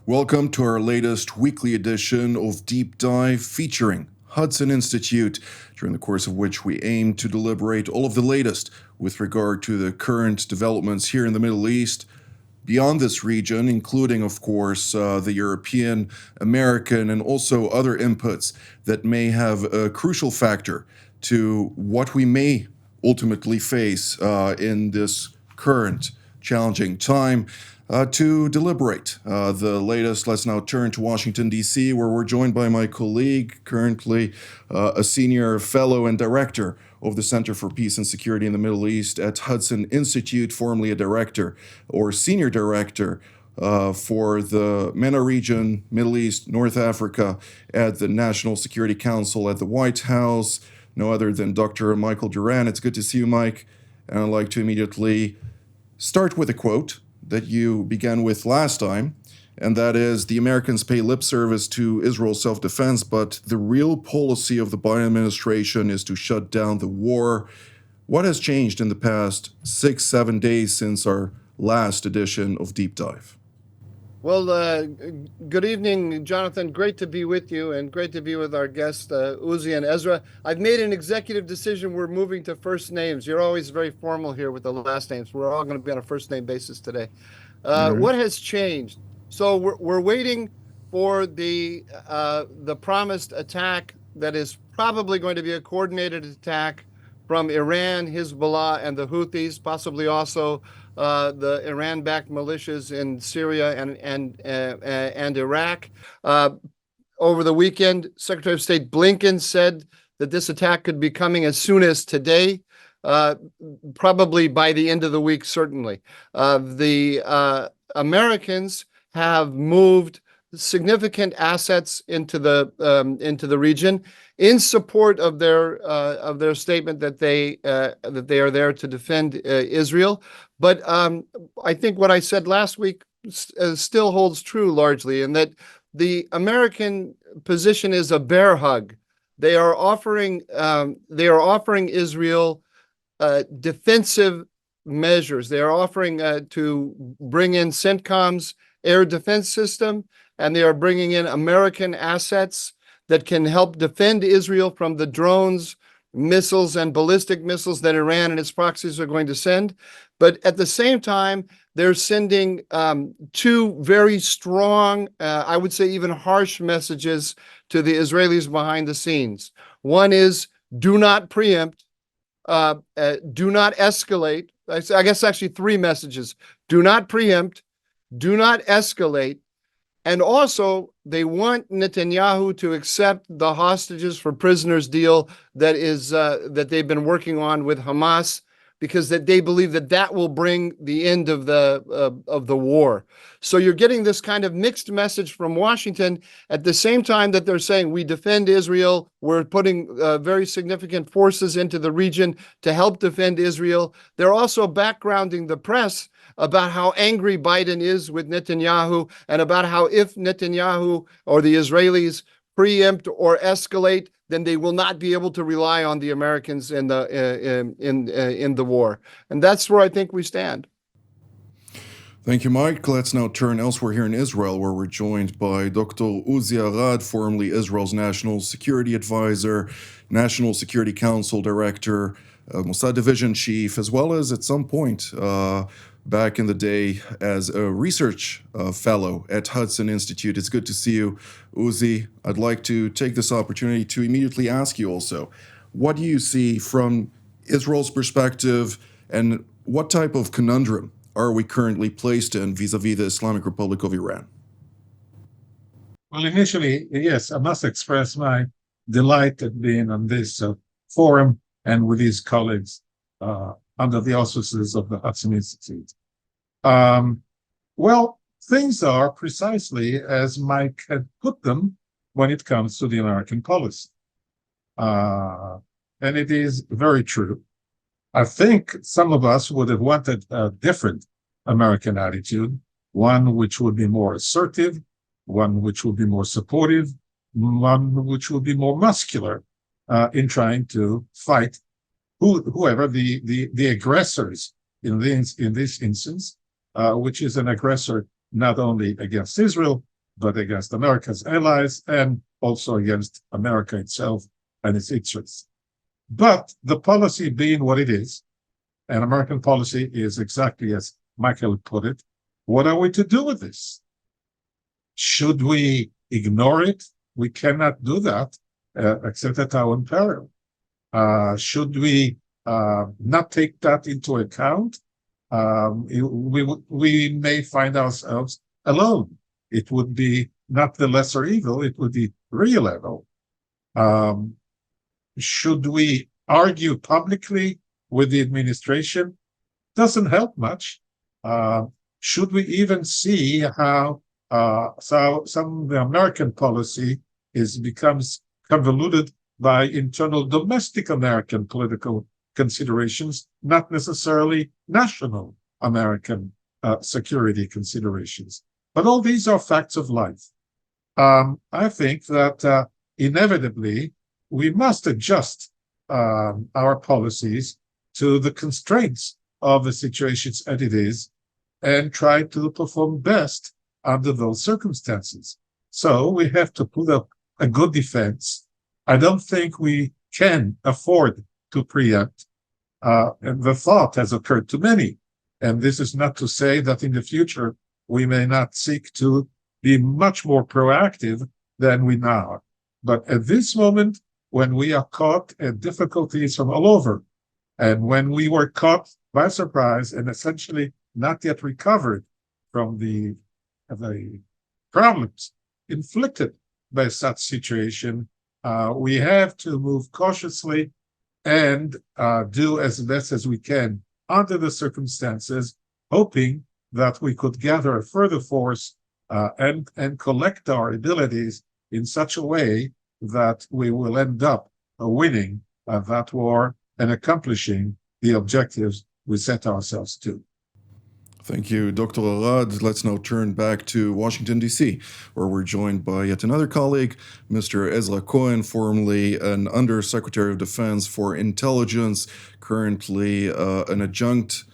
Welcome to our latest weekly edition of Deep Dive featuring Hudson Institute, during the course of which we aim to deliberate all of the latest with regard to the current developments here in the Middle East, beyond this region, including, of course, the European, American, and also other inputs that may have a crucial factor to what we may ultimately face in this current challenging time. To deliberate the latest, let's now turn to Washington, D.C., where we're joined by my colleague, currently a senior fellow and director of the Center for Peace and Security in the Middle East at Hudson Institute, formerly a director or senior director for the MENA region, Middle East, North Africa at the National Security Council at the White House, no other than Dr. Michael Duran. It's good to see you, Mike. And I'd like to immediately start with a quote that you began with last time, and that is, the Americans pay lip service to Israel's self-defense, but the real policy of the Biden administration is to shut down the war. What has changed in the past 6-7 days since our last edition of Deep Dive? Well, good evening, Jonathan. Great to be with you and great to be with our guests, Uzi and Ezra. I've made an executive decision. We're moving to first names. You're always very formal here with the last names. We're all going to be on a first name basis today. What has changed? So we're waiting for the promised attack that is probably going to be a coordinated attack from Iran, Hezbollah, and the Houthis, possibly also the Iran-backed militias in Syria and Iraq. Over the weekend, Secretary of State Blinken said that this attack could be coming as soon as today, probably by the end of the week, certainly. The Americans have moved significant assets into the region in support of their statement that they are there to defend Israel. But I think what I said last week still holds true largely, in that the American position is a bear hug. They are offering Israel defensive measures. They are offering to bring in CENTCOM's air defense system, and they are bringing in American assets that can help defend Israel from the drones, missiles, and ballistic missiles that Iran and its proxies are going to send. But at the same time, they're sending two very strong, I would say even harsh messages to the Israelis behind the scenes. One is, do not preempt, do not escalate. I guess actually three messages. Do not preempt, do not escalate, and also they want Netanyahu to accept the hostages for prisoners deal that they've been working on with Hamas, because that they believe that will bring the end of the war. So you're getting this kind of mixed message from Washington at the same time that they're saying we defend Israel. We're putting very significant forces into the region to help defend Israel. They're also backgrounding the press about how angry Biden is with Netanyahu, and about how if Netanyahu or the Israelis preempt or escalate, then they will not be able to rely on the Americans in the war. And that's where I think we stand. Thank you, Mike. Let's now turn elsewhere here in Israel, where we're joined by Dr. Uzi Arad, formerly Israel's National Security Advisor, National Security Council Director, Mossad Division Chief, as well as at some point back in the day as a research fellow at Hudson Institute. It's good to see you, Uzi. I'd like to take this opportunity to immediately ask you also, what do you see from Israel's perspective, and what type of conundrum are we currently placed in vis-a-vis the Islamic Republic of Iran? Well, initially, yes, I must express my delight at being on this forum and with these colleagues under the auspices of the Hudson Institute. Well, things are precisely as Mike had put them when it comes to the American policy. And it is very true. I think some of us would have wanted a different American attitude, one which would be more assertive, one which would be more supportive, one which would be more muscular in trying to fight whoever the aggressors in this instance, which is an aggressor not only against Israel, but against America's allies and also against America itself and its interests. But the policy being what it is, and American policy is exactly as Michael put it, what are we to do with this? Should we ignore it? We cannot do that except at our own peril. Should we not take that into account? We may find ourselves alone. It would be not the lesser evil, it would be real evil. Should we argue publicly with the administration? Doesn't help much. Should we even see how some of the American policy becomes convoluted by internal domestic American political considerations, not necessarily national American security considerations. But all these are facts of life. I think that inevitably we must adjust our policies to the constraints of the situations as it is and try to perform best under those circumstances. So we have to put up a good defense. I don't think we can afford to preempt. And the thought has occurred to many. And this is not to say that in the future we may not seek to be much more proactive than we now are. But at this moment, when we are caught in difficulties from all over, and when we were caught by surprise and essentially not yet recovered from the problems inflicted by such situation, we have to move cautiously and do as best as we can under the circumstances, hoping that we could gather a further force and collect our abilities in such a way that we will end up winning that war and accomplishing the objectives we set ourselves to. Thank you, Dr. Arad. Let's now turn back to Washington, D.C., where we're joined by yet another colleague, Mr. Ezra Cohen, formerly an Undersecretary of Defense for Intelligence, currently an adjunct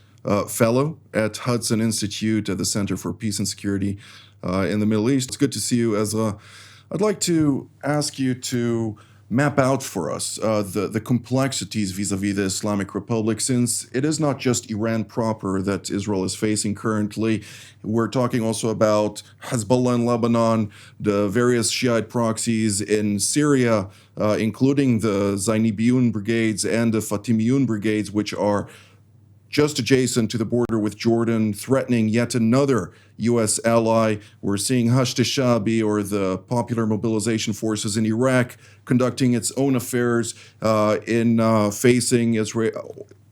fellow at Hudson Institute at the Center for Peace and Security in the Middle East. It's good to see you, Ezra. I'd like to ask you to map out for us the complexities vis-a-vis the Islamic Republic, since it is not just Iran proper that Israel is facing currently. We're talking also about Hezbollah in Lebanon, the various Shiite proxies in Syria, including the Zainibiyun brigades and the Fatimiyun brigades, which are just adjacent to the border with Jordan, threatening yet another U.S. ally. We're seeing Hashd al-Shaabi, or the Popular Mobilization Forces in Iraq, conducting its own affairs in facing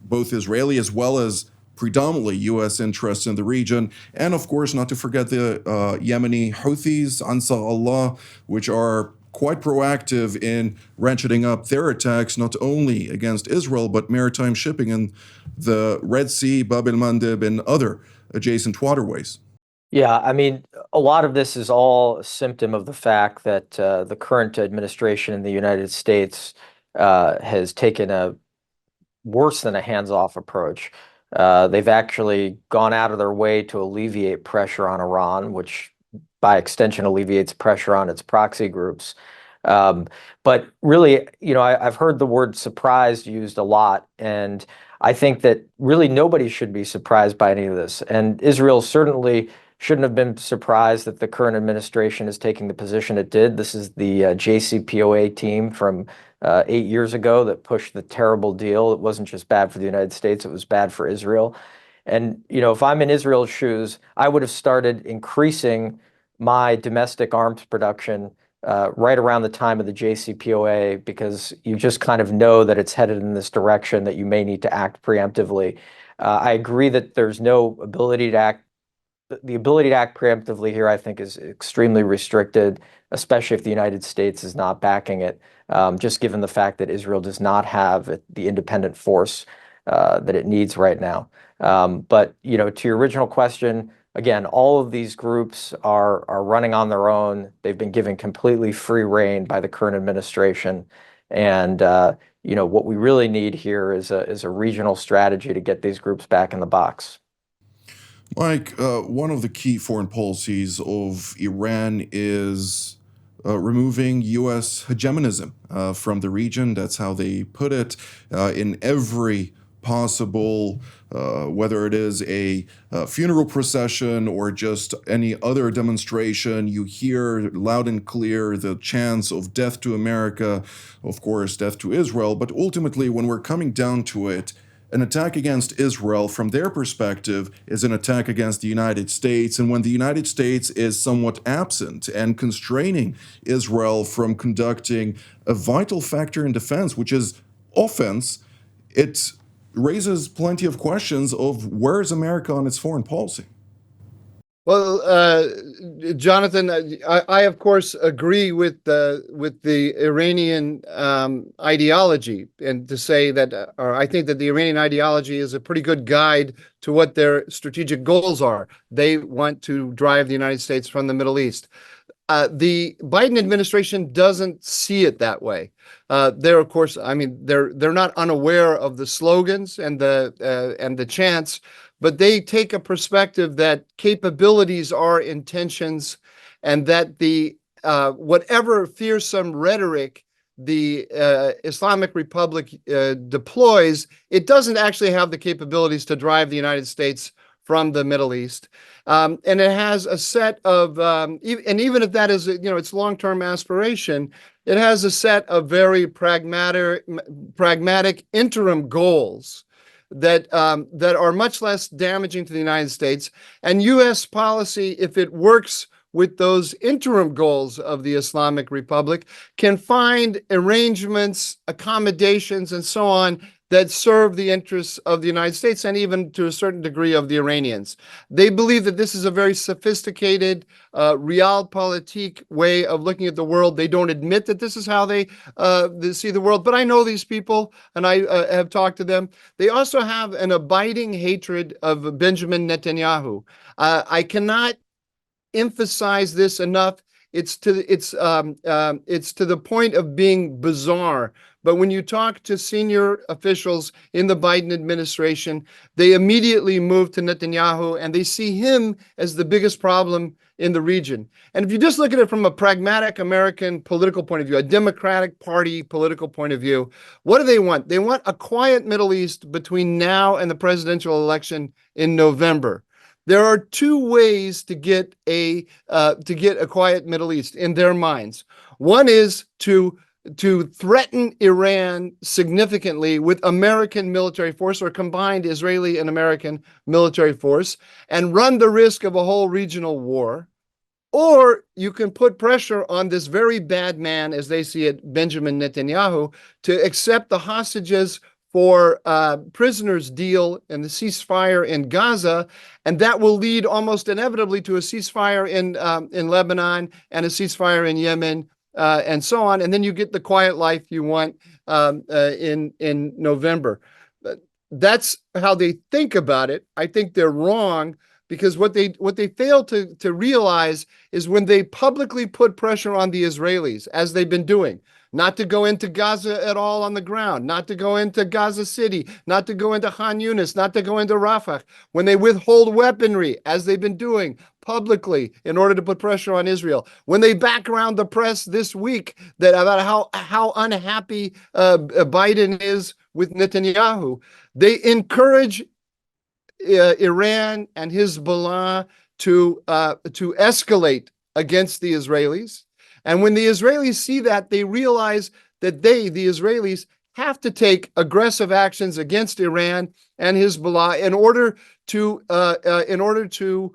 both Israeli as well as predominantly U.S. interests in the region. And of course, not to forget the Yemeni Houthis, Ansar Allah, which are quite proactive in ratcheting up their attacks, not only against Israel, but maritime shipping in the Red Sea, Bab el-Mandeb, and other adjacent waterways. Yeah, I mean, a lot of this is all a symptom of the fact that the current administration in the United States has taken a worse than a hands-off approach. They've actually gone out of their way to alleviate pressure on Iran, which by extension alleviates pressure on its proxy groups. But really, I've heard the word surprise used a lot, and I think that really nobody should be surprised by any of this. And Israel certainly shouldn't have been surprised that the current administration is taking the position it did. This is the JCPOA team from 8 years ago that pushed the terrible deal. It wasn't just bad for the United States, it was bad for Israel. And, if I'm in Israel's shoes, I would have started increasing my domestic arms production right around the time of the JCPOA, because you just kind of know that it's headed in this direction, that you may need to act preemptively. I agree that there's no ability to act. The ability to act preemptively here, I think, is extremely restricted, especially if the United States is not backing it, just given the fact that Israel does not have the independent force that it needs right now. But, to your original question, again, all of these groups are running on their own. They've been given completely free rein by the current administration. And, what we really need here is a regional strategy to get these groups back in the box. Mike, one of the key foreign policies of Iran is removing U.S. hegemonism from the region. That's how they put it in every possible, whether it is a funeral procession or just any other demonstration, you hear loud and clear the chants of death to America, of course, death to Israel. But ultimately, when we're coming down to it, an attack against Israel, from their perspective, is an attack against the United States. And when the United States is somewhat absent and constraining Israel from conducting a vital factor in defense, which is offense, it raises plenty of questions of where is America on its foreign policy? Well, Jonathan, I of course agree with the Iranian ideology, and to say that, or I think that the Iranian ideology is a pretty good guide to what their strategic goals are. They want to drive the United States from the Middle East. The Biden administration doesn't see it that way. They're, of course, I mean, they're not unaware of the slogans and the chants, but they take a perspective that capabilities are intentions, and that the whatever fearsome rhetoric the Islamic Republic deploys, it doesn't actually have the capabilities to drive the United States from the Middle East. And it has a set of, and even if that is, its long-term aspiration, it has a set of very pragmatic interim goals that are much less damaging to the United States. And U.S. policy, if it works with those interim goals of the Islamic Republic, can find arrangements, accommodations, and so on that serve the interests of the United States and even to a certain degree of the Iranians. They believe that this is a very sophisticated, realpolitik way of looking at the world. They don't admit that this is how they see the world, but I know these people and I have talked to them. They also have an abiding hatred of Benjamin Netanyahu. I cannot emphasize this enough. It's to the point of being bizarre. But when you talk to senior officials in the Biden administration, they immediately move to Netanyahu and they see him as the biggest problem in the region. And if you just look at it from a pragmatic American political point of view, a Democratic Party political point of view, what do they want? They want a quiet Middle East between now and the presidential election in November. There are two ways to get a quiet Middle East in their minds. One is to threaten Iran significantly with American military force, or combined Israeli and American military force, and run the risk of a whole regional war. Or you can put pressure on this very bad man, as they see it, Benjamin Netanyahu, to accept the hostages for prisoners deal and the ceasefire in Gaza, and that will lead almost inevitably to a ceasefire in Lebanon and a ceasefire in Yemen, and so on. And then you get the quiet life you want in November. That's how they think about it. I think they're wrong, because what they fail to realize is when they publicly put pressure on the Israelis, as they've been doing, not to go into Gaza at all on the ground, not to go into Gaza City, not to go into Khan Yunis, not to go into Rafah, when they withhold weaponry, as they've been doing publicly in order to put pressure on Israel, when they back around the press this week about how unhappy Biden is with Netanyahu, they encourage Iran and Hezbollah to escalate against the Israelis. And when the Israelis see that, they realize that the Israelis, have to take aggressive actions against Iran and Hezbollah in order to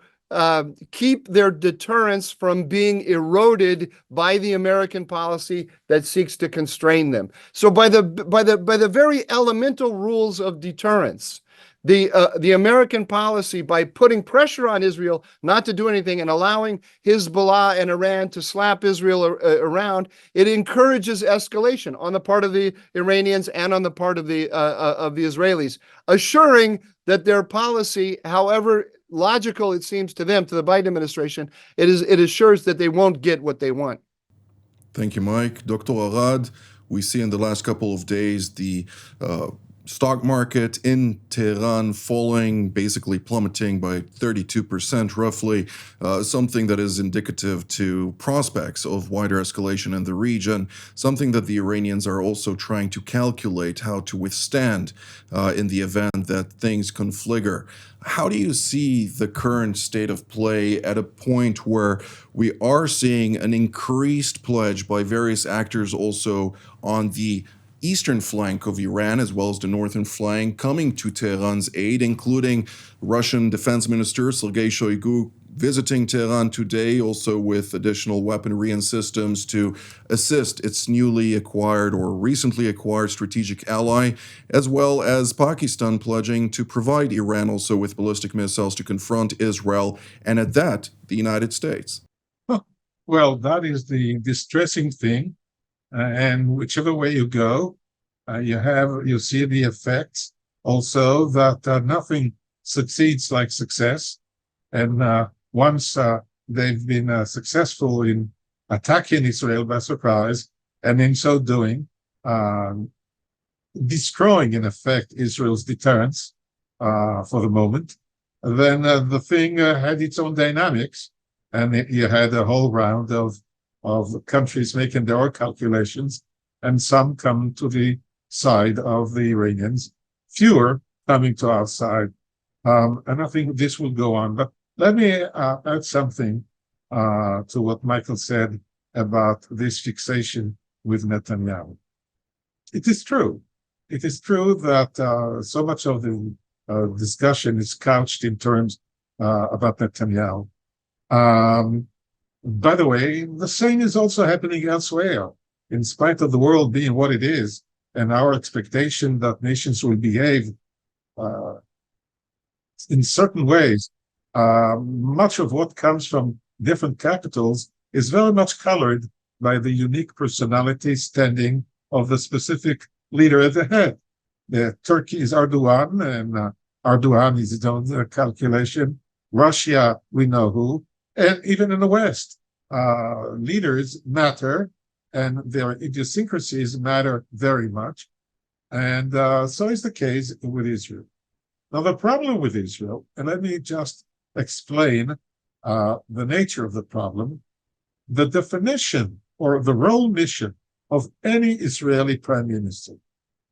keep their deterrence from being eroded by the American policy that seeks to constrain them. So by the very elemental rules of deterrence, the American policy, by putting pressure on Israel not to do anything and allowing Hezbollah and Iran to slap Israel around, it encourages escalation on the part of the Iranians and on the part of the Israelis, assuring that their policy, however logical it seems to them, to the Biden administration, it assures that they won't get what they want. Thank you, Mike. Dr. Arad, we see in the last couple of days the stock market in Tehran falling, basically plummeting by 32% roughly, something that is indicative to prospects of wider escalation in the region, something that the Iranians are also trying to calculate how to withstand in the event that things confligure. How do you see the current state of play at a point where we are seeing an increased pledge by various actors also on the eastern flank of Iran, as well as the northern flank, coming to Tehran's aid, including Russian Defense Minister Sergei Shoigu visiting Tehran today, also with additional weaponry and systems to assist its newly acquired or recently acquired strategic ally, as well as Pakistan pledging to provide Iran also with ballistic missiles to confront Israel, and at that, the United States? Well, that is the distressing thing. And whichever way you go, you see the effects also that nothing succeeds like success. And once they've been successful in attacking Israel by surprise, and in so doing, destroying in effect Israel's deterrence for the moment, then the thing had its own dynamics, and you had a whole round of countries making their own calculations, and some come to the side of the Iranians, fewer coming to our side. And I think this will go on. But let me add something to what Michael said about this fixation with Netanyahu. It is true. It is true that so much of the discussion is couched in terms about Netanyahu. By the way, the same is also happening elsewhere. In spite of the world being what it is, and our expectation that nations will behave in certain ways, much of what comes from different capitals is very much colored by the unique personality standing of the specific leader at the head. Turkey is Erdogan, and Erdogan is his own calculation. Russia, we know who. And even in the West, leaders matter, and their idiosyncrasies matter very much. And so is the case with Israel. Now, the problem with Israel, and let me just explain the nature of the problem, the definition or the role mission of any Israeli prime minister,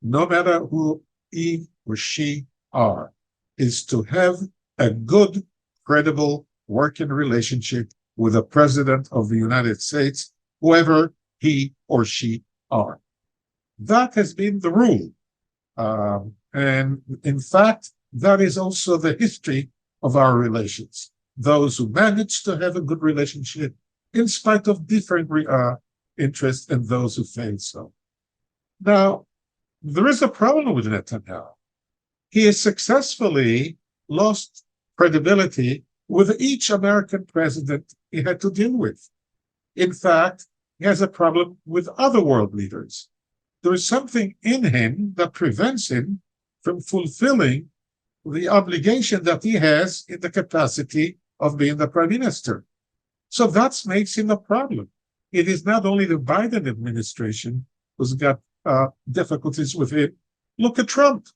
no matter who he or she are, is to have a good, credible working relationship with the President of the United States, whoever he or she are. That has been the rule. And in fact, that is also the history of our relations. Those who manage to have a good relationship in spite of different interests and those who fail so. Now, there is a problem with Netanyahu. He has successfully lost credibility with each American president he had to deal with. In fact, he has a problem with other world leaders. There is something in him that prevents him from fulfilling the obligation that he has in the capacity of being the prime minister. So that makes him a problem. It is not only the Biden administration who's got difficulties with him. Look at Trump.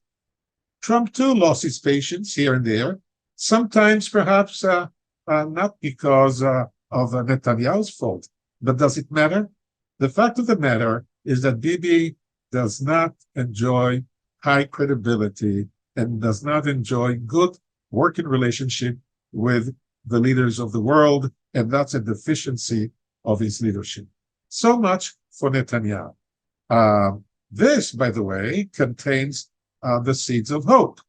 Trump, too, lost his patience here and there. Sometimes, perhaps, not because of Netanyahu's fault. But does it matter? The fact of the matter is that Bibi does not enjoy high credibility and does not enjoy good working relationship with the leaders of the world, and that's a deficiency of his leadership. So much for Netanyahu. This, by the way, contains the seeds of hope.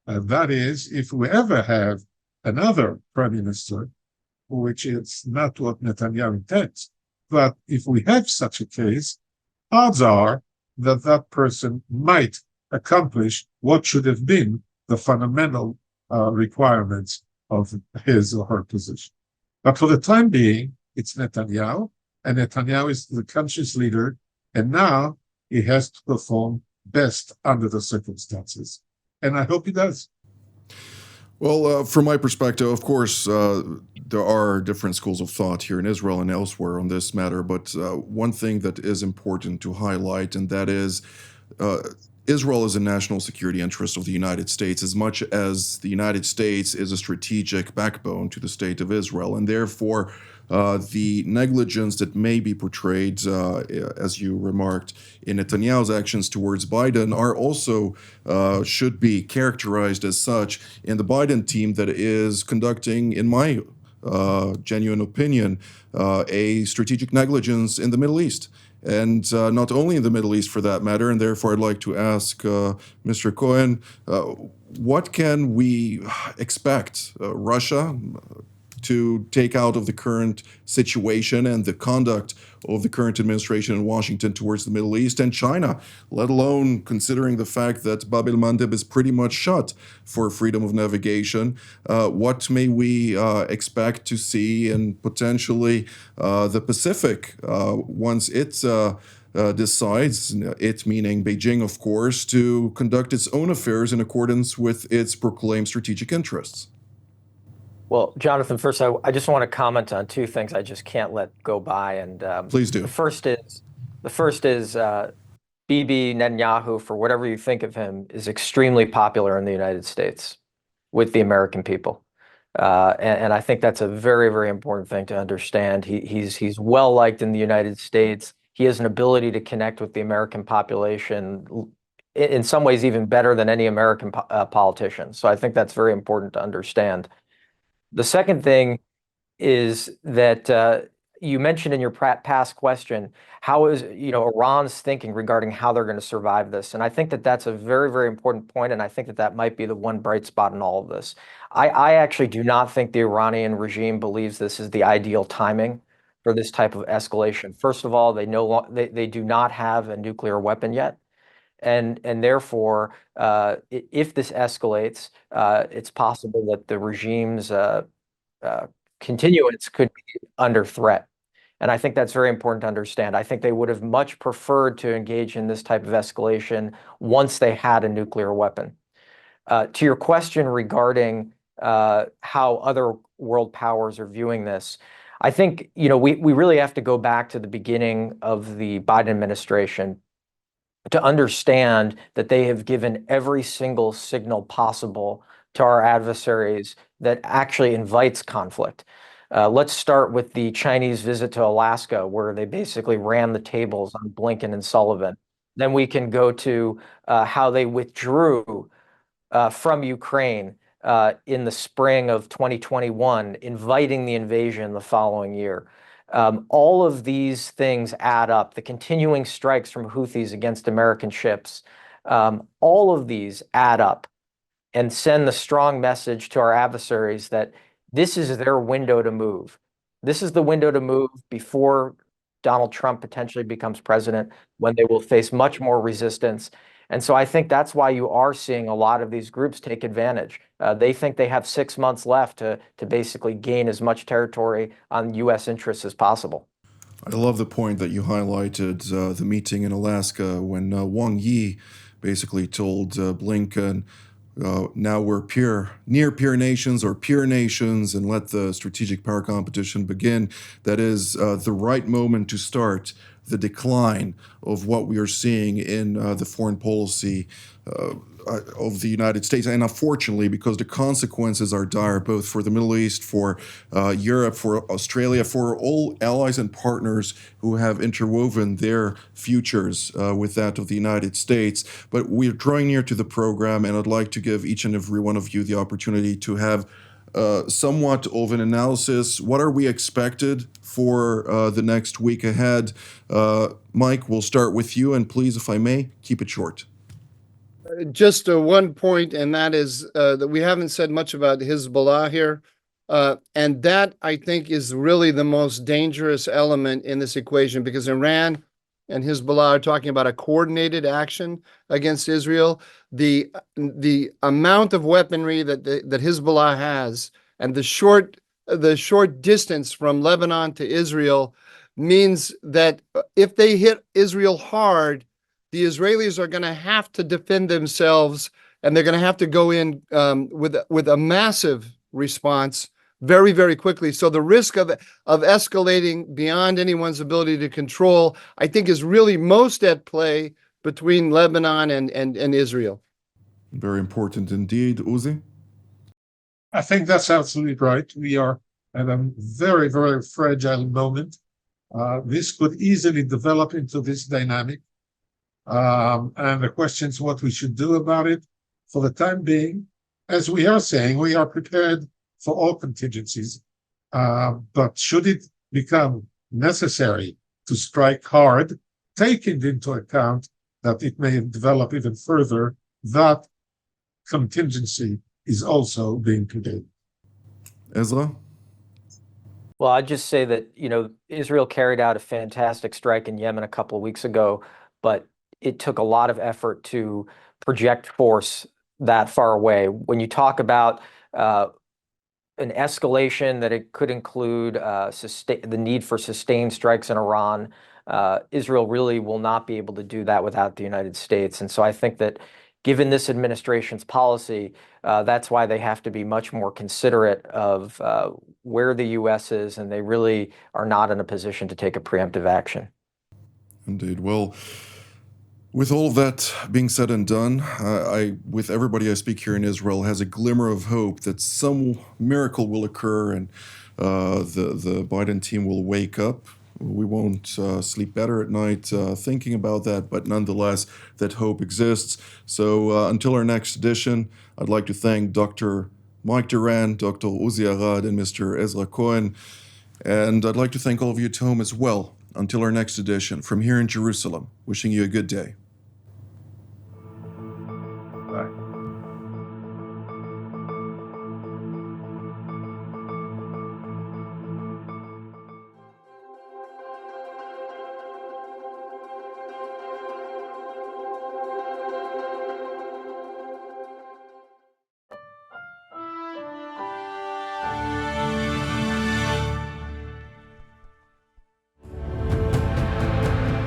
And that is, if we ever have another prime minister, which is not what Netanyahu intends, but if we have such a case, odds are that that person might accomplish what should have been the fundamental requirements of his or her position. But for the time being, it's Netanyahu, and Netanyahu is the country's leader, and now he has to perform best under the circumstances. And I hope he does. Well, from my perspective, of course, there are different schools of thought here in Israel and elsewhere on this matter. But one thing that is important to highlight, and that is Israel is a national security interest of the United States as much as the United States is a strategic backbone to the state of Israel. And therefore, the negligence that may be portrayed, as you remarked, in Netanyahu's actions towards Biden are also should be characterized as such in the Biden team that is conducting, in my genuine opinion, a strategic negligence in the Middle East. And not only in the Middle East for that matter. And therefore, I'd like to ask Mr. Cohen, what can we expect Russia to take out of the current situation and the conduct of the current administration in Washington towards the Middle East and China, let alone considering the fact that Bab el-Mandeb is pretty much shut for freedom of navigation? What may we expect to see in potentially the Pacific once it decides, it meaning Beijing, of course, to conduct its own affairs in accordance with its proclaimed strategic interests? Well, Jonathan, first, I just want to comment on two things I just can't let go by. And Please do. The first is Bibi Netanyahu, for whatever you think of him, is extremely popular in the United States with the American people. And I think that's a very, very important thing to understand. He's well liked in the United States. He has an ability to connect with the American population in some ways even better than any American politician. So I think that's very important to understand. The second thing is that you mentioned in your past question, how is Iran's thinking regarding how they're going to survive this? And I think that that's a very, very important point, and I think that that might be the one bright spot in all of this. I actually do not think the Iranian regime believes this is the ideal timing for this type of escalation. First of all, they do not have a nuclear weapon yet. And therefore, if this escalates, it's possible that the regime's continuance could be under threat. And I think that's very important to understand. I think they would have much preferred to engage in this type of escalation once they had a nuclear weapon. To your question regarding how other world powers are viewing this, I think we really have to go back to the beginning of the Biden administration to understand that they have given every single signal possible to our adversaries that actually invites conflict. Let's start with the Chinese visit to Alaska, where they basically ran the tables on Blinken and Sullivan. Then we can go to how they withdrew from Ukraine in the spring of 2021, inviting the invasion the following year. All of these things add up. The continuing strikes from Houthis against American ships, all of these add up and send the strong message to our adversaries that this is their window to move. This is the window to move before Donald Trump potentially becomes president, when they will face much more resistance. And so I think that's why you are seeing a lot of these groups take advantage. They think they have 6 months left to basically gain as much territory on U.S. interests as possible. I love the point that you highlighted, the meeting in Alaska when Wang Yi basically told Blinken, now we're near peer nations or peer nations, and let the strategic power competition begin. That is the right moment to start the decline of what we are seeing in the foreign policy of the United States. And unfortunately, because the consequences are dire, both for the Middle East, for Europe, for Australia, for all allies and partners who have interwoven their futures with that of the United States. But we're drawing near to the program, and I'd like to give each and every one of you the opportunity to have somewhat of an analysis. What are we expected for the next week ahead? Mike, we'll start with you, and please, if I may, keep it short. Just one point, and that is that we haven't said much about Hezbollah here. And that, I think, is really the most dangerous element in this equation, because Iran and Hezbollah are talking about a coordinated action against Israel. The amount of weaponry that Hezbollah has, and the short distance from Lebanon to Israel, means that if they hit Israel hard, the Israelis are going to have to defend themselves, and they're going to have to go in with a massive response very, very quickly. So the risk of escalating beyond anyone's ability to control, I think, is really most at play between Lebanon and Israel. Very important indeed. Uzi? I think that's absolutely right. We are at a very, very fragile moment. This could easily develop into this dynamic. And the question is what we should do about it. For the time being, as we are saying, we are prepared for all contingencies. But should it become necessary to strike hard, taking into account that it may develop even further, that contingency is also being prepared. Ezra? Well, I'd just say that, Israel carried out a fantastic strike in Yemen a couple of weeks ago, but it took a lot of effort to project force that far away. When you talk about an escalation that it could include the need for sustained strikes in Iran, Israel really will not be able to do that without the United States. And so I think that given this administration's policy, that's why they have to be much more considerate of where the U.S. is, and they really are not in a position to take a preemptive action. Indeed. Well, with all of that being said and done, with everybody I speak here in Israel, has a glimmer of hope that some miracle will occur and the Biden team will wake up. We won't sleep better at night thinking about that, but nonetheless, that hope exists. So until our next edition, I'd like to thank Dr. Mike Duran, Dr. Uzi Arad, and Mr. Ezra Cohen. And I'd like to thank all of you at home as well. Until our next edition, from here in Jerusalem, wishing you a good day. Bye.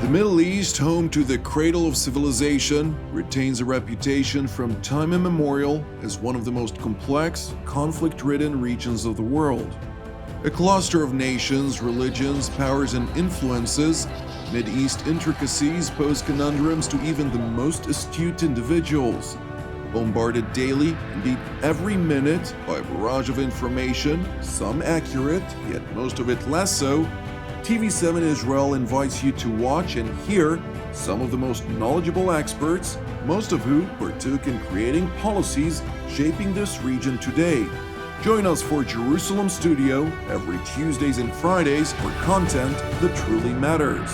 The Middle East, home to the cradle of civilization, retains a reputation from time immemorial as one of the most complex, conflict-ridden regions of the world. A cluster of nations, religions, powers, and influences, Mideast intricacies pose conundrums to even the most astute individuals. Bombarded daily, indeed every minute, by a barrage of information, some accurate, yet most of it less so, TV7 Israel invites you to watch and hear some of the most knowledgeable experts, most of whom partook in creating policies shaping this region today. Join us for Jerusalem Studio every Tuesdays and Fridays for content that truly matters.